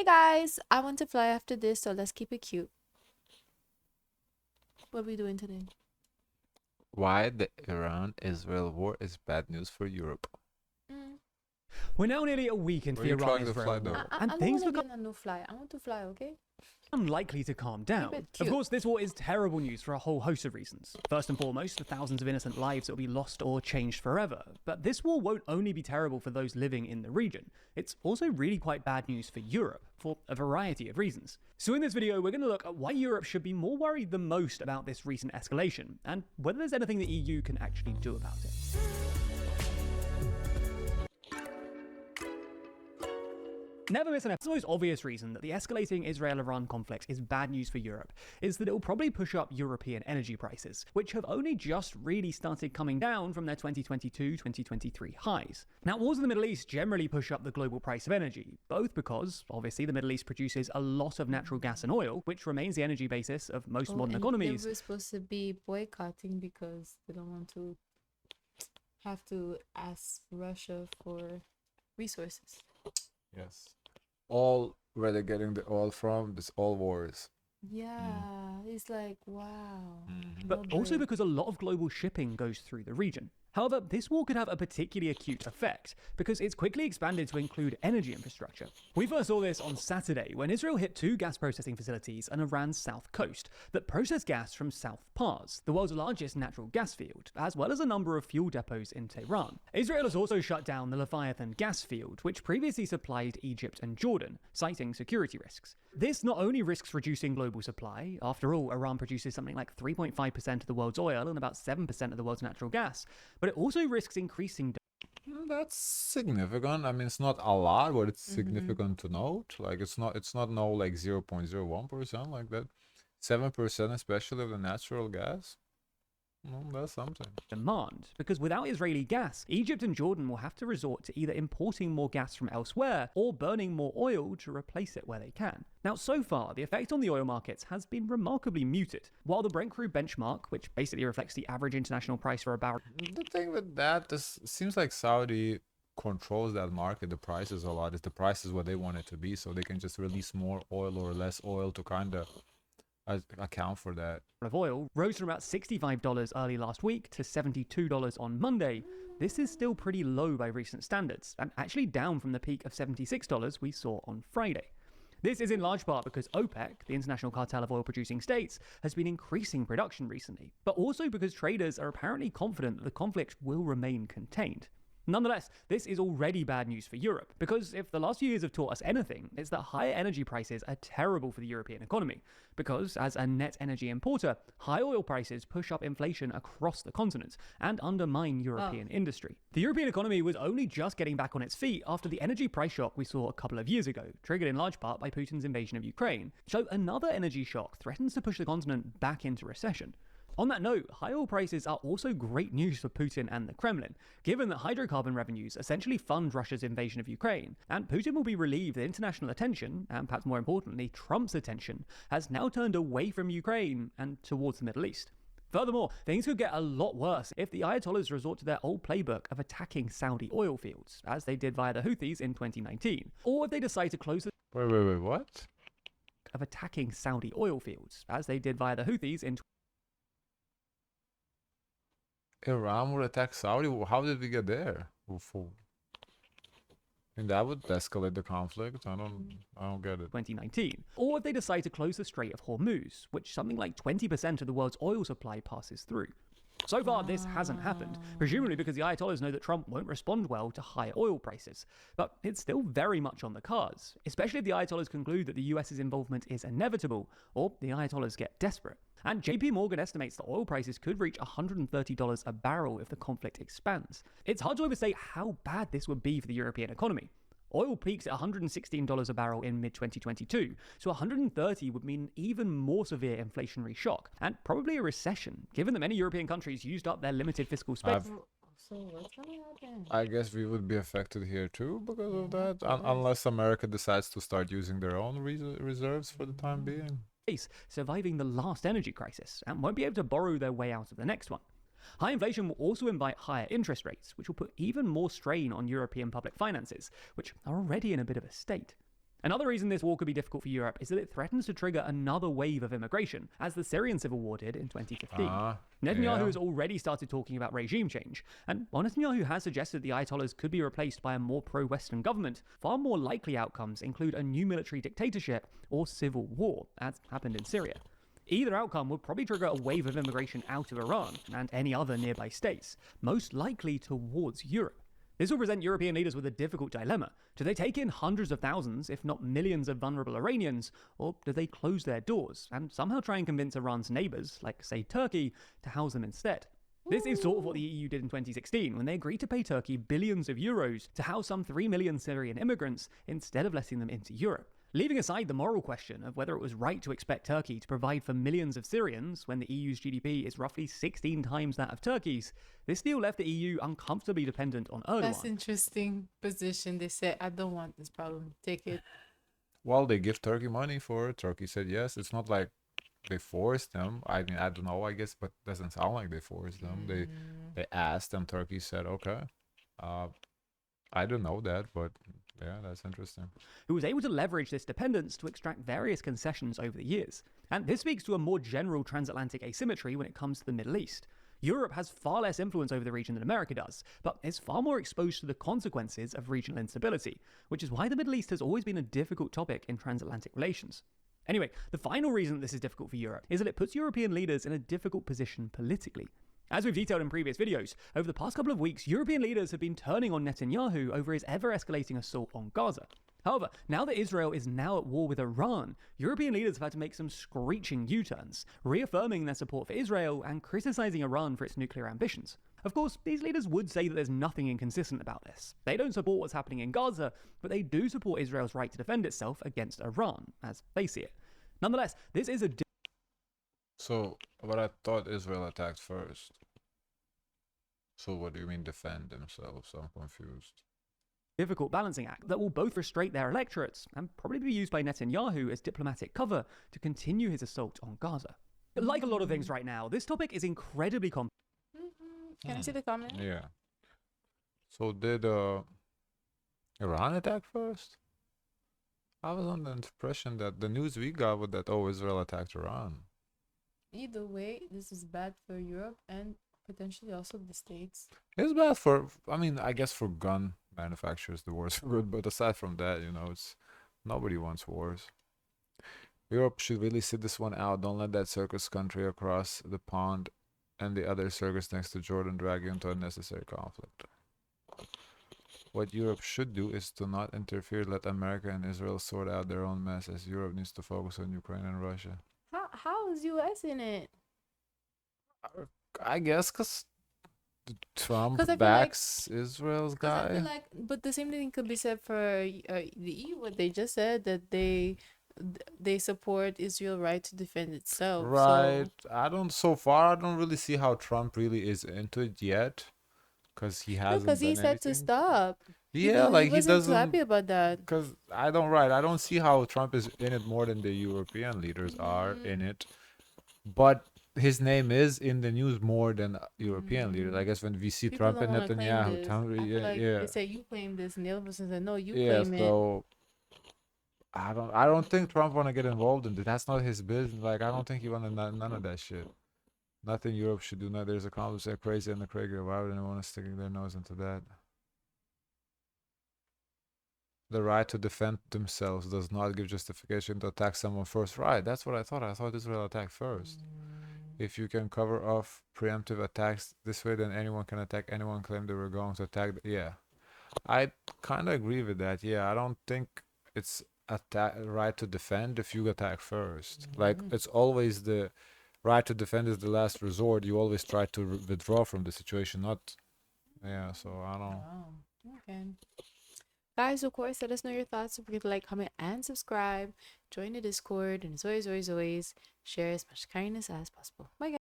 Hey guys, I want to fly after this, so let's keep it cute. What are we doing today? Why the Iran-Israel war is bad news for Europe. Mm. We're now nearly a week into Where the are you trying to fly Iran-Israel though? war, I and don't things want to become be on a no fly. I want to fly, okay? unlikely to calm down. it Of cute. course, this war is terrible news for a whole host of reasons. First and foremost, the thousands of innocent lives that will be lost or changed forever. But this war won't only be terrible for those living in the region. It's also really quite bad news for Europe, for a variety of reasons. So in this video, we're going to look at why Europe should be more worried than most about this recent escalation, and whether there's anything the EU can actually do about it. Never miss an episode. The most obvious reason that the escalating Israel-Iran conflict is bad news for Europe is that it will probably push up European energy prices, which have only just really started coming down from their 2022-2023 highs. Now, wars in the Middle East generally push up the global price of energy, both because, obviously, the Middle East produces a lot of natural gas and oil, which remains the energy basis of most modern economies. They were supposed to be boycotting because they don't want to have to ask Russia for resources. Yes. All where they're getting the oil from is all wars. Yeah, it's like, wow. But No also break. because a lot of global shipping goes through the region. However, this war could have a particularly acute effect because it's quickly expanded to include energy infrastructure. We first saw this on Saturday when Israel hit two gas processing facilities on Iran's south coast that process gas from South Pars, the world's largest natural gas field, as well as a number of fuel depots in Tehran. Israel has also shut down the Leviathan gas field, which previously supplied Egypt and Jordan, citing security risks. This not only risks reducing global supply, after all, Iran produces something like 3.5% of the world's oil and about 7% of the world's natural gas, but it also risks increasing. That's significant. I mean, it's not a lot, but it's significant to note. Like it's not no like 0.01% like that. 7% especially of the natural gas. Well, that's something. Demand, because without Israeli gas, Egypt and Jordan will have to resort to either importing more gas from elsewhere or burning more oil to replace it where they can. Now, so far, the effect on the oil markets has been remarkably muted. While the Brent crude benchmark, which basically reflects the average international price for a barrel, The thing with that, this seems like Saudi controls that market, the prices a lot. Is the price is what they want it to be, so they can just release more oil or less oil to kind of account for that. of oil rose from about $65 early last week to $72 on Monday. This is still pretty low by recent standards, and actually down from the peak of $76 we saw on Friday. This is in large part because OPEC, the international cartel of oil-producing states, has been increasing production recently, but also because traders are apparently confident that the conflict will remain contained. Nonetheless, this is already bad news for Europe, because if the last few years have taught us anything, it's that higher energy prices are terrible for the European economy, because as a net energy importer, high oil prices push up inflation across the continent and undermine European industry. The European economy was only just getting back on its feet after the energy price shock we saw a couple of years ago, triggered in large part by Putin's invasion of Ukraine. So another energy shock threatens to push the continent back into recession. On that note, high oil prices are also great news for Putin and the Kremlin, given that hydrocarbon revenues essentially fund Russia's invasion of Ukraine, and Putin will be relieved that international attention, and perhaps more importantly, Trump's attention, has now turned away from Ukraine and towards the Middle East. Furthermore, things could get a lot worse if the Ayatollahs resort to their old playbook of attacking Saudi oil fields, as they did via the Houthis in 2019, or if they decide to close the Wait, what? of attacking Saudi oil fields, as they did via the Houthis in Iran would attack Saudi? How did we get there? And that would escalate the conflict. I don't get it. 2019, or if they decide to close the Strait of Hormuz, which something like 20% of the world's oil supply passes through. So far, this hasn't happened, presumably because the Ayatollahs know that Trump won't respond well to higher oil prices. But it's still very much on the cards, especially if the Ayatollahs conclude that the US's involvement is inevitable, or the Ayatollahs get desperate. And JP Morgan estimates that oil prices could reach $130 a barrel if the conflict expands. It's hard to overstate how bad this would be for the European economy. Oil peaks at $116 a barrel in mid-2022, so $130 would mean an even more severe inflationary shock, and probably a recession, given that many European countries used up their limited fiscal space. So what's gonna happen? I guess we would be affected here too because of that, unless America decides to start using their own reserves for the time being. Surviving the last energy crisis and won't be able to borrow their way out of the next one. High inflation will also invite higher interest rates, which will put even more strain on European public finances, which are already in a bit of a state. Another reason this war could be difficult for Europe is that it threatens to trigger another wave of immigration, as the Syrian civil war did in 2015. Netanyahu Yeah. has already started talking about regime change, and while Netanyahu has suggested the Ayatollahs could be replaced by a more pro-Western government, far more likely outcomes include a new military dictatorship or civil war, as happened in Syria. Either outcome would probably trigger a wave of immigration out of Iran and any other nearby states, most likely towards Europe. This will present European leaders with a difficult dilemma. Do they take in hundreds of thousands, if not millions, of vulnerable Iranians, or do they close their doors and somehow try and convince Iran's neighbours, like, say, Turkey, to house them instead? This is sort of what the EU did in 2016, when they agreed to pay Turkey billions of euros to house some 3 million Syrian immigrants instead of letting them into Europe. Leaving aside the moral question of whether it was right to expect Turkey to provide for millions of Syrians when the EU's GDP is roughly 16 times that of Turkey's, this deal left the EU uncomfortably dependent on Erdogan. That's interesting position. They said, I don't want this problem. Take it. Well, they give Turkey money for it. Turkey said yes. It's not like they forced them. I mean, I don't know, I guess, but it doesn't sound like they forced them. They asked them. Turkey said, okay. I don't know that, but yeah, that's interesting. Who was able to leverage this dependence to extract various concessions over the years. And this speaks to a more general transatlantic asymmetry when it comes to the Middle East. Europe has far less influence over the region than America does, but is far more exposed to the consequences of regional instability, which is why the Middle East has always been a difficult topic in transatlantic relations. Anyway, the final reason that this is difficult for Europe is that it puts European leaders in a difficult position politically. As we've detailed in previous videos, over the past couple of weeks, European leaders have been turning on Netanyahu over his ever-escalating assault on Gaza. However, now that Israel is now at war with Iran, European leaders have had to make some screeching U-turns, reaffirming their support for Israel and criticizing Iran for its nuclear ambitions. Of course, these leaders would say that there's nothing inconsistent about this. They don't support what's happening in Gaza, but they do support Israel's right to defend itself against Iran, as they see it. Nonetheless, this is a So, but I thought Israel attacked first. So what do you mean defend themselves? I'm confused. difficult balancing act that will both frustrate their electorates and probably be used by Netanyahu as diplomatic cover to continue his assault on Gaza. Like a lot of things right now, this topic is incredibly complex. Can I see the comment? Yeah. So did Iran attack first? I was under the impression that the news we got was that, oh, Israel attacked Iran. Either way, this is bad for Europe and potentially also the States. It's bad for, I mean, I guess for gun manufacturers the wars are good, but aside from that, you know, it's nobody wants wars. Europe should really sit this one out. Don't let that circus country across the pond and the other circus next to Jordan drag you into unnecessary conflict. What Europe should do is to not interfere, let America and Israel sort out their own mess, as Europe needs to focus on Ukraine and Russia. How is US in it? I guess because Trump 'Cause I feel backs Israel's 'Cause I feel guy. like, but the same thing could be said for the EU. What they just said, that they support Israel's right to defend itself. Right. So, So far, I don't really see how Trump really is into it yet. Because he hasn't because he done said to anything. stop. Yeah, he like he wasn't too happy doesn't. about that. Because I don't see how Trump is in it more than the European leaders are in it. But his name is in the news more than European leaders. I guess when we see People Trump don't and want to claim Netanyahu, this. Trump, I feel yeah, like yeah, they say you claim this, and the other person said no, you yeah. claim it. So I don't think Trump want to get involved in it. That's not his business. Like I don't think he want to none of that shit. Nothing Europe should do. Now there's a conflict that crazy and the crazy. Why would anyone want to stick their nose into that? The right to defend themselves does not give justification to attack someone first. Right, that's what I thought. I thought Israel attacked first. If you can cover off preemptive attacks this way, then anyone can attack anyone claim they were going to attack. Yeah, I kind of agree with that. Yeah, I don't think it's right to defend if you attack first. Like it's always the right to defend is the last resort. You always try to withdraw from the situation, not. Yeah, so I don't. Wow. Okay. Guys, of course, let us know your thoughts. Don't forget to like, comment, and subscribe. Join the Discord. And as always, share as much kindness as possible. Bye, guys.